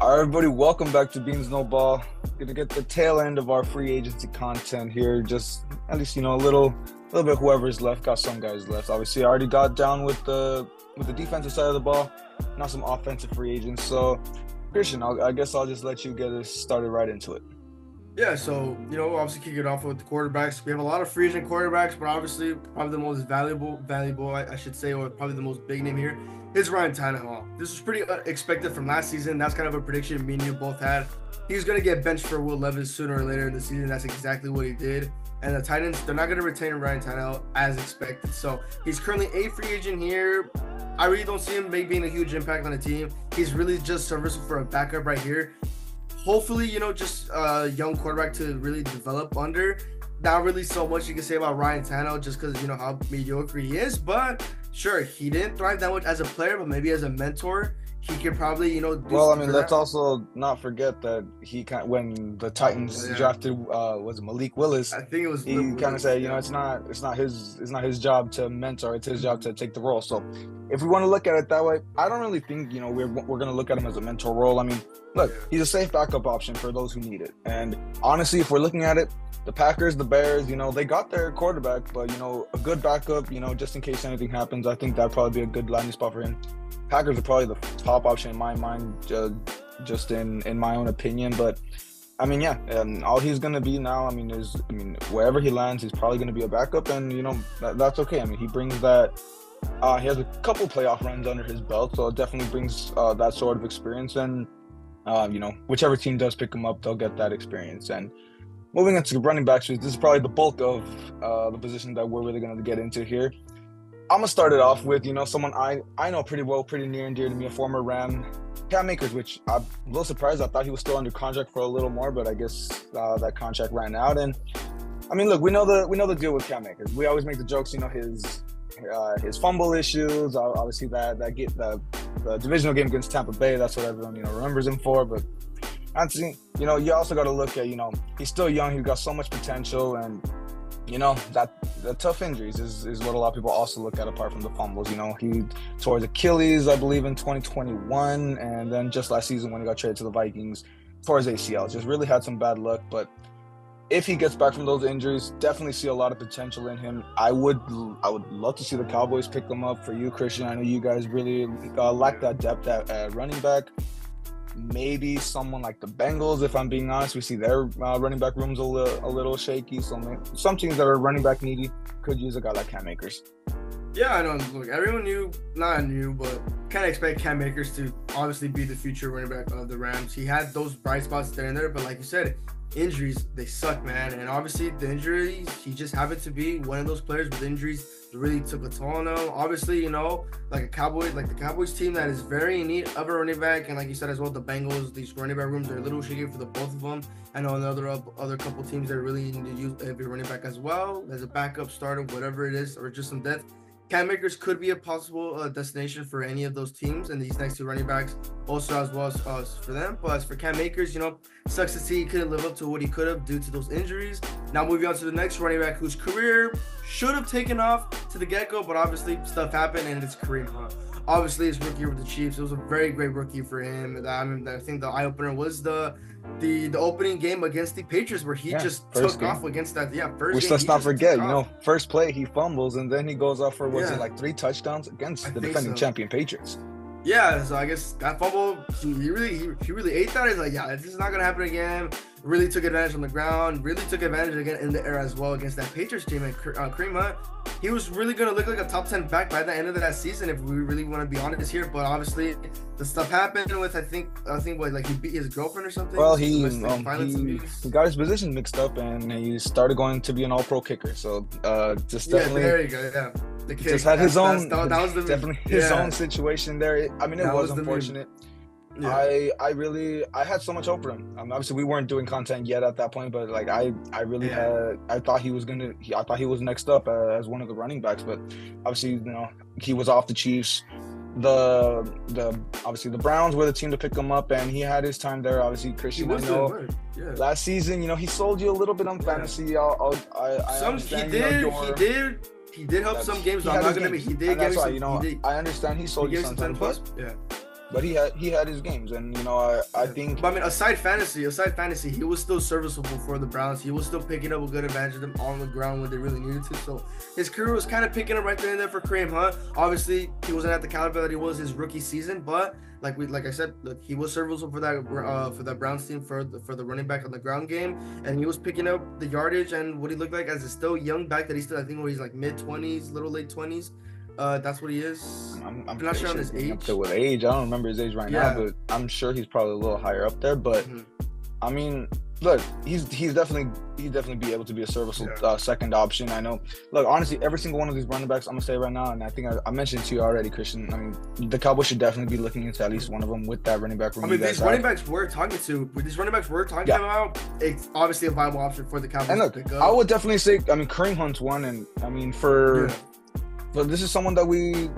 All right, everybody, welcome back to Beans No Ball. Gonna get the tail end of our free agency content here. Just at least a little bit whoever's left. Got some guys left. Obviously, I already got down with the defensive side of the ball. Now some offensive free agents. So, Christian, I guess I'll just let you get us started right into it. Yeah, so obviously kick it off with the quarterbacks. We have a lot of free agent quarterbacks, but obviously probably the most valuable, I should say, or probably the most big name here is Ryan Tannehill. This was pretty expected from last season. That's kind of a prediction me and you both had. He's going to get benched for Will Levis sooner or later in the season. That's exactly what he did. And the Titans, they're not going to retain Ryan Tannehill as expected. So he's currently a free agent here. I really don't see him being a huge impact on the team. He's really just serviceable for a backup right here. Hopefully, just a young quarterback to really develop under. Not really so much you can say about Ryan Tannehill just because, how mediocre he is. But sure, he didn't thrive that much as a player, but maybe as a mentor, he could probably, do Well, I mean, let's also not forget that when the Titans drafted was it Malik Willis? I think it was. He kind of said, it's not his job to mentor. It's his job to take the role. So, if we want to look at it that way, I don't really think we're going to look at him as a mentor role. I mean, look, he's a safe backup option for those who need it. And honestly, if we're looking at it, the Packers, the Bears, they got their quarterback, but a good backup, just in case anything happens, I think that'd probably be a good landing spot for him. Packers are probably the top option in my mind, just in my own opinion. But I mean, all he's gonna be now, wherever he lands, he's probably gonna be a backup, and that's okay. I mean, he brings that. He has a couple playoff runs under his belt, so it definitely brings that sort of experience. And whichever team does pick him up, they'll get that experience. And moving into the running backs, this is probably the bulk of the position that we're really gonna get into here. I'm going to start it off with, someone I know pretty well, pretty near and dear to me, a former Ram, Cam Akers, which I'm a little surprised. I thought he was still under contract for a little more, but I guess that contract ran out. And I mean, look, we know the deal with Cam Akers. We always make the jokes, his fumble issues, obviously the divisional game against Tampa Bay, that's what everyone, remembers him for. But honestly, you also got to look at, he's still young, he's got so much potential, and that the tough injuries is what a lot of people also look at apart from the fumbles. He tore his Achilles, I believe, in 2021, and then just last season when he got traded to the Vikings, tore his ACL. Just really had some bad luck. But if he gets back from those injuries, definitely see a lot of potential in him. I would love to see the Cowboys pick him up. For you, Christian, I know you guys really lack that depth at running back. Maybe someone like the Bengals, if I'm being honest. We see their running back room's a little shaky. So some teams that are running back needy could use a guy like Cam Akers. Yeah, I know. Look, everyone not knew, but kind of expect Cam Akers to obviously be the future running back of the Rams. He had those bright spots there and there, but like you said, injuries, they suck, man. And obviously the injuries, he just happened to be one of those players with injuries that really took a toll on him. Obviously, like the Cowboys team that is very in need of a running back. And like you said as well, the Bengals, these running back rooms are a little shaky for the both of them. I know other couple teams that really need to use a running back as well as a backup starter, whatever it is, or just some depth. Cam Akers could be a possible destination for any of those teams, and these next two running backs also as well as for them. But as for Cam Akers, sucks to see he couldn't live up to what he could have due to those injuries. Now moving on to the next running back whose career should have taken off to the get-go, but obviously stuff happened, and it's Kareem Hunt. Obviously, his rookie year with the Chiefs, it was a very great rookie for him. I think the eye-opener was the opening game against the Patriots where he just took off against that. Which let's not forget, first play he fumbles and then he goes off for 3 touchdowns against the defending champion Patriots. Yeah, so I guess that fumble, he really ate that. He's like, this is not gonna happen again. Really took advantage on the ground. Really took advantage again in the air as well against that Patriots team. And Kareem Hunt, he was really gonna look like a top 10 back by the end of that season if we really want to be honest here. But obviously, the stuff happened with I think he beat his girlfriend or something. Well, he got his position mixed up and he started going to be an All-Pro kicker. So just definitely there you go. Yeah. The kick, just had his own own situation there. It was unfortunate. Yeah. I had so much hope for him. Obviously we weren't doing content yet at that point, but I thought he was next up as one of the running backs, but obviously he was off the Chiefs. Obviously the Browns were the team to pick him up, and he had his time there. Obviously, Christian, last season, he sold you a little bit on fantasy. He did help some games, but I'm not gonna be. He did. I understand he sold you sometimes, but but he had his games, and I think. But I mean, aside fantasy, he was still serviceable for the Browns. He was still picking up a good advantage of them on the ground when they really needed to. So his career was kind of picking up right there and there for Kareem Hunt. Obviously, he wasn't at the caliber that he was his rookie season, but like I said, look, he was serviceable for that Browns team for the running back on the ground game, and he was picking up the yardage and what he looked like as a still young back that he's still, I think, where he's like mid-20s, little late 20s. That's what he is. I'm not sure on his age. Up there with age, I don't remember his age right now, but I'm sure he's probably a little higher up there. But I mean, look, he's definitely be able to be a serviceable second option. I know. Look, honestly, every single one of these running backs, I'm gonna say right now, and I think I mentioned to you already, Christian. I mean, the Cowboys should definitely be looking into at least one of them with that running back room. I mean, these running backs we're talking about, it's obviously a viable option for the Cowboys. And look, to pick up. I would definitely say, I mean, Kareem Hunt's one, and I mean But this is someone that we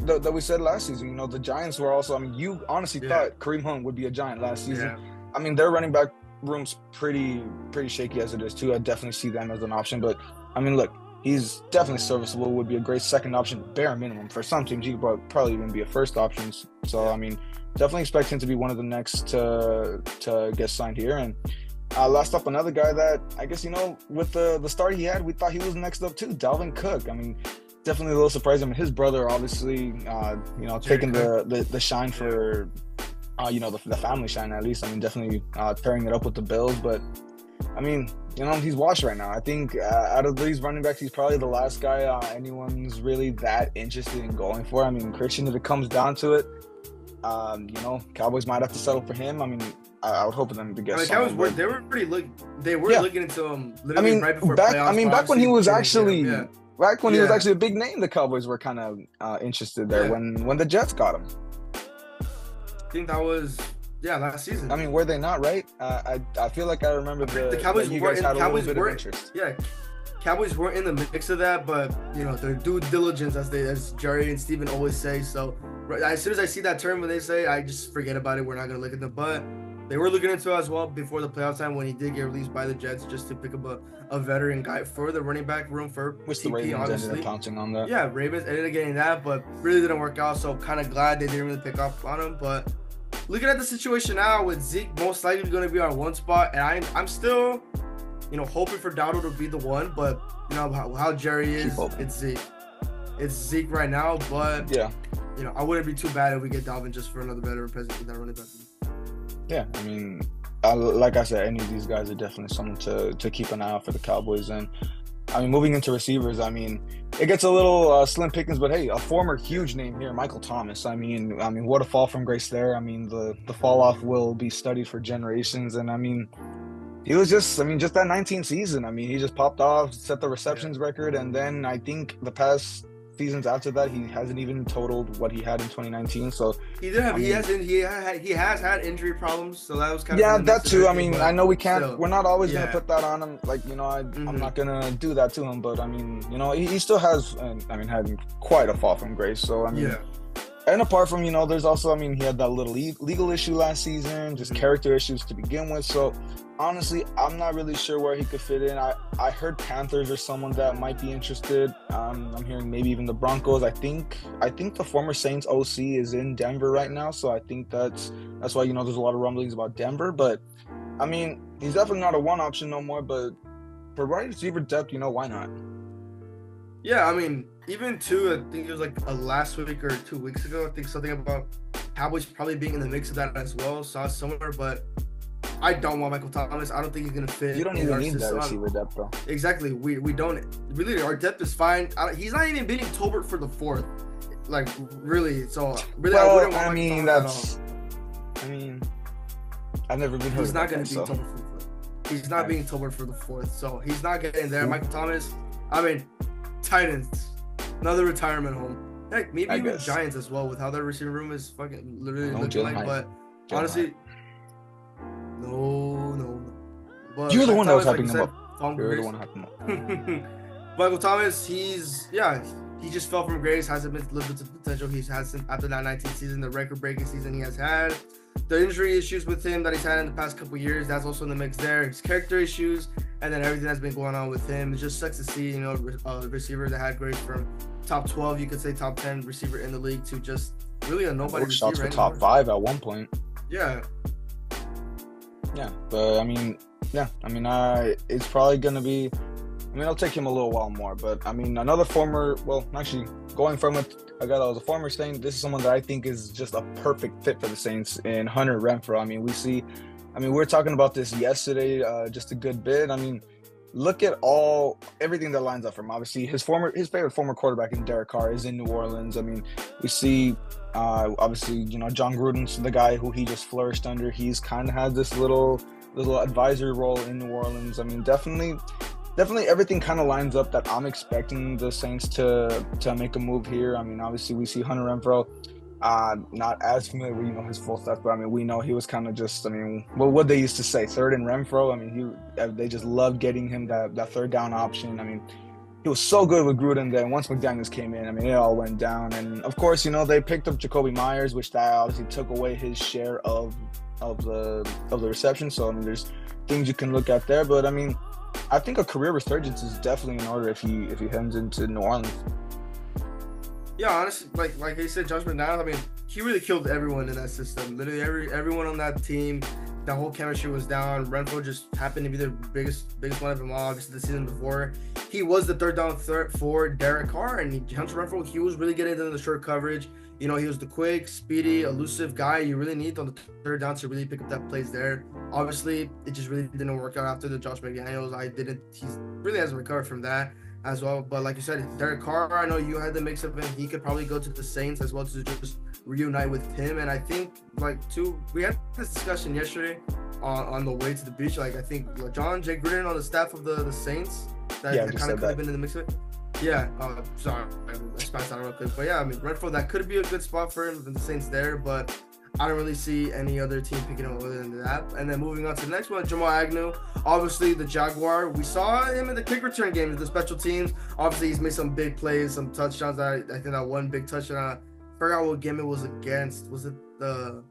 said last season. The Giants were also. I mean, you honestly thought Kareem Hunt would be a Giant last season. Yeah. I mean, their running back room's pretty shaky as it is too. I definitely see them as an option. But I mean, look, he's definitely serviceable. Would be a great second option, bare minimum. For some teams, he could probably even be a first option. So I mean, definitely expect him to be one of the next to get signed here. And last up, another guy that I guess with the start he had, we thought he was next up too. Dalvin Cook. I mean. Definitely a little surprising. I mean, his brother obviously, taking the shine for, the family shine at least. I mean, definitely pairing it up with the Bills. But, I mean, he's washed right now. I think out of these running backs, he's probably the last guy anyone's really that interested in going for. I mean, Christian, if it comes down to it, Cowboys might have to settle for him. I mean, I would hope for them to get. Cowboys were looking into him. Literally right before playoffs. Back when he was actually. Back when he was actually a big name, the Cowboys were kind of interested there when the Jets got him. I think that was last season. I mean, were they not, right? I feel like I remember the Cowboys were had a little bit of interest. Yeah, Cowboys weren't in the mix of that, but their due diligence, as Jerry and Steven always say. So as soon as I see that term when they say, I just forget about it. We're not gonna look at them, but they were looking into it as well before the playoff time when he did get released by the Jets just to pick up a veteran guy for the running back room for which TP, the Ravens obviously. ended up pouncing on that. Yeah, Ravens ended up getting that, but really didn't work out. So kind of glad they didn't really pick up on him. But looking at the situation now with Zeke most likely going to be on one spot, and I'm still, hoping for Dowdle to be the one. But how Jerry is, it's Zeke. It's Zeke right now, but I wouldn't be too bad if we get Dalvin just for another better replacement for that running back. Yeah, I mean, like I said, any of these guys are definitely someone to keep an eye out for the Cowboys. And I mean, moving into receivers, I mean, it gets a little slim pickings, but hey, a former huge name here, Michael Thomas. I mean, what a fall from grace there. I mean, the fall off will be studied for generations. And I mean, he was just that 19th season. I mean, he just popped off, set the receptions record, and then I think the past seasons after that, he hasn't even totaled what he had in 2019. So he has had injury problems, so that was kind of that too. I mean, I know we're not always gonna put that on him. Like I'm not gonna do that to him, but I mean, he still has, had quite a fall from grace. So I mean, and apart from there's also he had that little legal issue last season, just character issues to begin with. So honestly, I'm not really sure where he could fit in. I heard Panthers are someone that might be interested. I'm hearing maybe even the Broncos. I think the former Saints OC is in Denver right now, so I think that's why there's a lot of rumblings about Denver. But I mean, he's definitely not a one option no more. But for wide receiver depth, why not? Yeah, I mean, even too, I think it was like last week or 2 weeks ago. I think something about Cowboys probably being in the mix of that as well. Saw somewhere, but I don't want Michael Thomas. I don't think he's gonna fit. You don't even need that receiver depth, though. Exactly. We don't really. Our depth is fine. He's not even beating Tolbert for the fourth. Like really. So really, I wouldn't want Michael Thomas at all. I've never been. He's not gonna beat Tolbert for the fourth. He's not beating Tolbert for the fourth. So he's not getting there. Michael Thomas. I mean, Titans, another retirement home. Heck, maybe even Giants as well with how their receiver room is fucking literally looking like. But honestly. No. But you're the one that was hyping him up. You're the one hyping him up. Michael Thomas, he just fell from grace. Hasn't been lived to the potential he has after that 19th season, the record-breaking season he has had. The injury issues with him that he's had in the past couple of years, that's also in the mix there. His character issues, and then everything that's been going on with him. It just sucks to see, the receiver that had grace from top 12, you could say top 10 receiver in the league to just really a And nobody took shots receiver for top anymore. 5 at one point. Yeah, Yeah, but I mean, yeah, I mean, it's probably gonna be. I mean, it'll take him a little while more, but I mean, another former. Well, actually, going from a guy that was a former Saint, this is someone that I think is just a perfect fit for the Saints in Hunter Renfrow. I mean, we see. I mean, we were talking about this yesterday, just a good bit. I mean, look at everything that lines up for him. Obviously, his favorite former quarterback in Derek Carr is in New Orleans. I mean, we see obviously, you know, John Gruden's the guy who he just flourished under. He's kind of had this little advisory role in New Orleans. I mean, definitely everything kind of lines up that I'm expecting the Saints to make a move here. I mean, obviously we see Hunter Renfrow. Not as familiar with, you know, his full stats, but I mean, we know he was kind of just, I mean, what they used to say, third and Renfrow. I mean, they just loved getting him that third down option. I mean, he was so good with Gruden. Then once McDaniels came in, I mean, it all went down. And of course, you know, they picked up Jacoby Myers, which that obviously took away his share of the reception. So I mean, there's things you can look at there. But I mean, I think a career resurgence is definitely in order if he heads into New Orleans. yeah. Honestly, like I said, Josh McDaniels. I mean, he really killed everyone in that system. Literally, everyone on that team. The whole chemistry was down. Renfrow just happened to be the biggest one of them all. Obviously, the season before, he was the third down threat for Derek Carr, and Hunter Renfrow, he was really getting into the short coverage. You know, he was the quick, speedy, elusive guy you really need on the third down to really pick up that plays there. Obviously, it just really didn't work out after the Josh McDaniels. He really hasn't recovered from that as well. But like you said, Derek Carr, I know you had the mix of him. He could probably go to the Saints as well to just reunite with him. And I think we had this discussion yesterday on the way to the beach. Like, I think John Jay Gruden on the staff of the Saints that kind of could have been in the mix of it. Yeah, sorry, I spaced out real quick. But yeah, I mean, Renfrow, that could be a good spot for him, the Saints there, but I don't really see any other team picking him other than that. And then moving on to the next one, Jamal Agnew, obviously the Jaguar. We saw him in the kick return game, the special teams. Obviously, he's made some big plays, some touchdowns. I think that one big touchdown, I forgot what game it was against. Was it the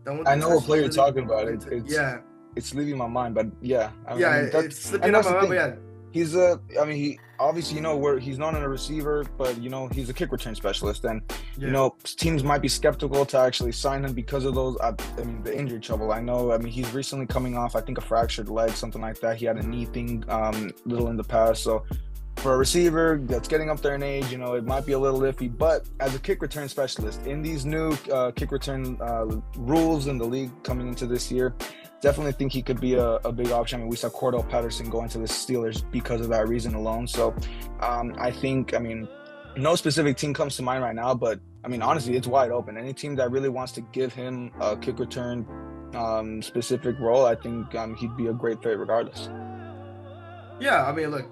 one? I know what player you're talking about. It's leaving my mind, but yeah. I mean, it's slipping out my mind, but yeah. He's he obviously, you know, where he's not a receiver, but you know, he's a kick return specialist, and you know, teams might be skeptical to actually sign him because of those. I mean, the injury trouble. I know. I mean, he's recently coming off, I think, a fractured leg, something like that. He had a knee thing, little in the past. So for a receiver that's getting up there in age, you know, it might be a little iffy. But as a kick return specialist in these new kick return rules in the league coming into this year, definitely think he could be a big option. I mean, we saw Cordell Patterson going to the Steelers because of that reason alone. So I think, I mean, no specific team comes to mind right now, but I mean, honestly, it's wide open. Any team that really wants to give him a kick return specific role, I think he'd be a great fit regardless. Yeah, I mean, look,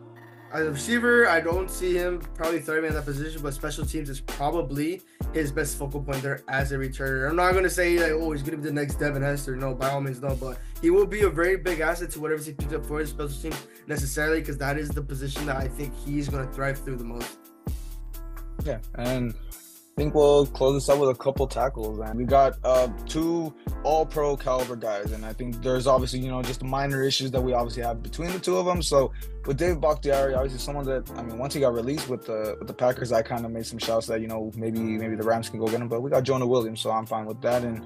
as a receiver, I don't see him probably thriving in that position, but special teams is probably his best focal point there as a returner. I'm not going to say, like, oh, he's going to be the next Devin Hester. No, by all means, no. But he will be a very big asset to whatever he picks up for his special teams necessarily, because that is the position that I think he's going to thrive through the most. Yeah, and I think we'll close this up with a couple tackles. And we got two all-pro caliber guys, and I think there's obviously, you know, just minor issues that we obviously have between the two of them. So with David Bakhtiari, obviously someone that, I mean, once he got released with the Packers, I kind of made some shouts that, you know, maybe the Rams can go get him, but we got Jonah Williams, so I'm fine with that. And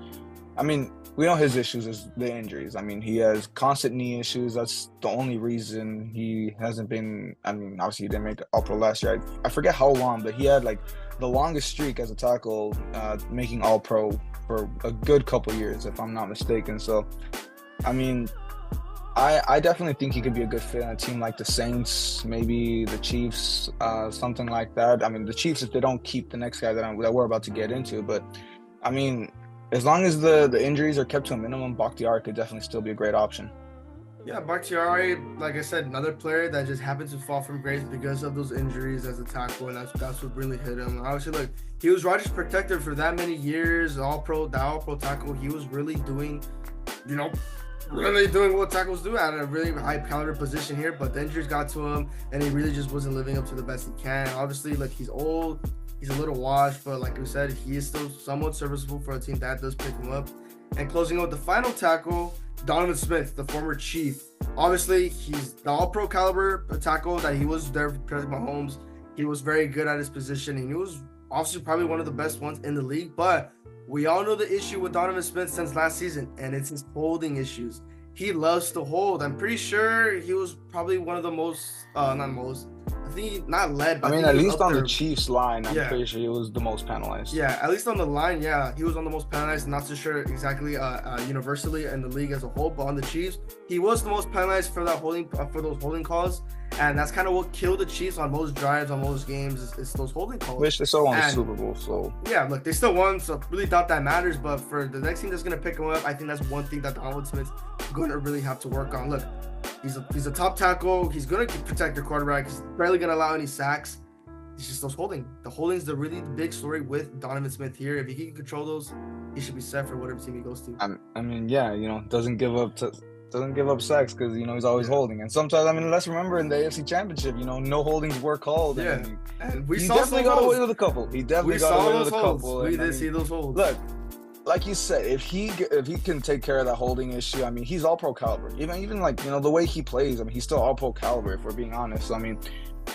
I mean, we know his issues is the injuries. I mean, he has constant knee issues. That's the only reason he hasn't been, I mean, obviously he didn't make All-Pro last year. I forget how long, but he had like the longest streak as a tackle making All-Pro for a good couple years, if I'm not mistaken. So, I mean, I definitely think he could be a good fit on a team like the Saints, maybe the Chiefs, something like that. I mean, the Chiefs, if they don't keep the next guy that we're about to get into. But, I mean, as long as the injuries are kept to a minimum, Bakhtiari could definitely still be a great option. Yeah, Bakhtiari, like I said, another player that just happens to fall from grace because of those injuries as a tackle, and that's what really hit him. Obviously, look, he was Rodgers' protector for that many years, all-pro tackle. He was really doing, you know, what tackles do at a really high caliber position here, but the injuries got to him, and he really just wasn't living up to the best he can. Obviously, look, he's old, he's a little washed, but like we said, he is still somewhat serviceable for a team that does pick him up. And closing out the final tackle, Donovan Smith, the former Chief. Obviously, he's the all-pro caliber tackle that he was there for Patrick Mahomes. He was very good at his position, and he was obviously probably one of the best ones in the league, but we all know the issue with Donovan Smith since last season, and it's his holding issues. He loves to hold. I'm pretty sure he was probably one of the most, not most, I think not led, but I mean, think at he was least up on there. the Chiefs line, I'm Yeah. pretty sure he was the most penalized. Yeah, at least on the line, yeah, he was on the most penalized. Not so sure exactly universally in the league as a whole, but on the Chiefs, he was the most penalized for that holding for those holding calls, and that's kind of what killed the Chiefs on most drives, on most games. Is those holding calls. Which they still won the And- Super Bowl, so Yeah, look, they still won, so really doubt that matters. But for the next team that's gonna pick him up, I think that's one thing that Donovan Smith's gonna really have to work on. Look, he's a top tackle. He's gonna protect the quarterback. He's barely gonna allow any sacks. It's just those holding. The holding's the really big story with Donovan Smith here. If he can control those, he should be set for whatever team he goes to. I mean, yeah, doesn't give up sacks because he's always holding. And sometimes, I mean, let's remember in the AFC Championship, no holdings were called. Yeah. And And we he saw definitely some got away holds. with a couple. He We definitely got saw away those with a holds. couple. We and, I did mean, see those holds. Look, like you said, if he can take care of that holding issue, I mean, he's all pro caliber. Even like the way he plays, I mean, he's still all pro caliber. If we're being honest, I mean,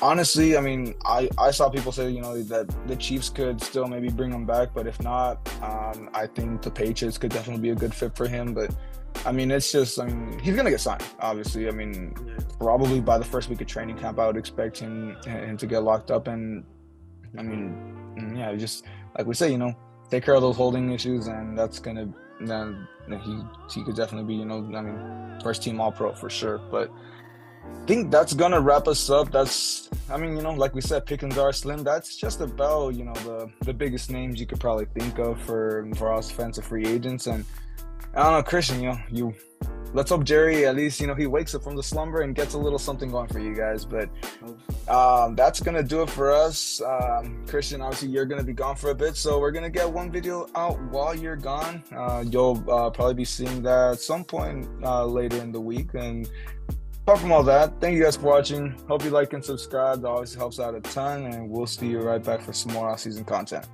honestly, I mean, I saw people say that the Chiefs could still maybe bring him back, but if not, I think the Patriots could definitely be a good fit for him. But I mean, it's just, I mean, he's gonna get signed. Obviously, I mean, probably by the first week of training camp, I would expect him to get locked up. And I mean, yeah, just like we say, take care of those holding issues, and that's gonna then he could definitely be, I mean, first team All Pro for sure. But I think that's gonna wrap us up. That's, I mean, like we said, pickings are slim. That's just about the biggest names you could probably think of for us offensive free agents. And I don't know, Christian, you let's hope Jerry at least he wakes up from the slumber and gets a little something going for you guys. But that's gonna do it for us. Christian, obviously you're gonna be gone for a bit, so we're gonna get one video out while you're gone. You'll probably be seeing that at some point later in the week. And apart from all that, thank you guys for watching. Hope you like and subscribe. That always helps out a ton, and we'll see you right back for some more off-season content.